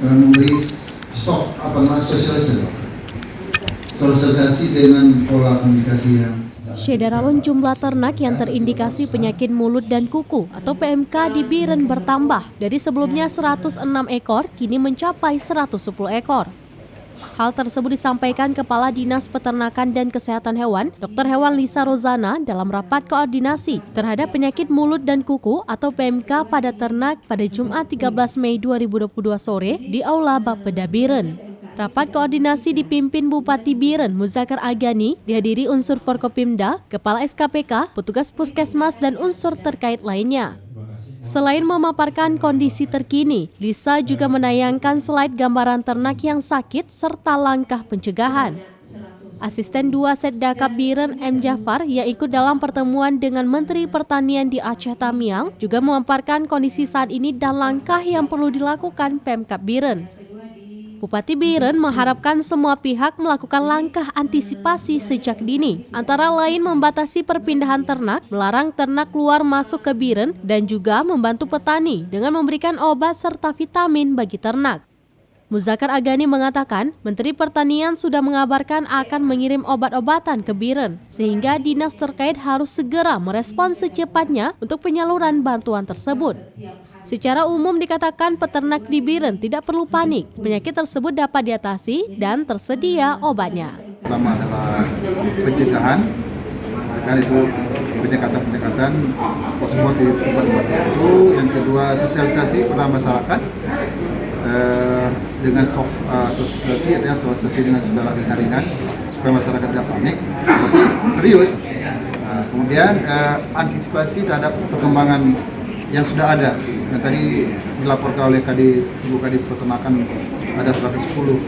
memberi sosialisasi dengan pola komunikasi yang Syederalun jumlah ternak yang terindikasi penyakit mulut dan kuku atau PMK di Biren bertambah dari sebelumnya 106 ekor kini mencapai 110 ekor. Hal tersebut disampaikan Kepala Dinas Peternakan dan Kesehatan Hewan, Dr. Hewan Lisa Rozana dalam rapat koordinasi terhadap penyakit mulut dan kuku atau PMK pada ternak pada Jumat 13 Mei 2022 sore di Aula Bapeda Biren. Rapat koordinasi dipimpin Bupati Biren Muzakar Agani, dihadiri unsur Forkopimda, Kepala SKPK, petugas puskesmas dan unsur terkait lainnya. Selain memaparkan kondisi terkini, Lisa juga menayangkan slide gambaran ternak yang sakit serta langkah pencegahan. Asisten 2 Setdakap Biren M. Jafar yang ikut dalam pertemuan dengan Menteri Pertanian di Aceh Tamiang juga memaparkan kondisi saat ini dan langkah yang perlu dilakukan Pemkab Biren. Bupati Biren mengharapkan semua pihak melakukan langkah antisipasi sejak dini, antara lain membatasi perpindahan ternak, melarang ternak keluar masuk ke Biren, dan juga membantu petani dengan memberikan obat serta vitamin bagi ternak. Muzakar Agani mengatakan, Menteri Pertanian sudah mengabarkan akan mengirim obat-obatan ke Biren, sehingga dinas terkait harus segera merespons secepatnya untuk penyaluran bantuan tersebut. Secara umum dikatakan peternak di Biren tidak perlu panik, penyakit tersebut dapat diatasi dan tersedia obatnya. Pertama adalah pencegahan, itu pendekatan pospot di tempat-tempat tertentu. Yang kedua sosialisasi pada masyarakat dengan sosialisasi dengan secara ringan-ringan supaya masyarakat tidak panik, tapi serius. Kemudian antisipasi terhadap perkembangan yang sudah ada. Yang tadi dilaporkan oleh Ibu Kadis Peternakan ada 110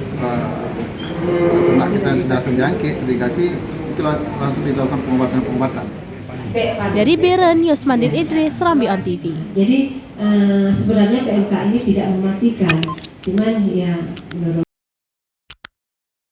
ternak kita yang sudah terjangkit, terindikasi, itu langsung dilakukan pengobatan. Dari Biren, Yusmandin Idris, Serambi-On TV. Jadi sebenarnya PMK ini tidak mematikan, cuman ya menurut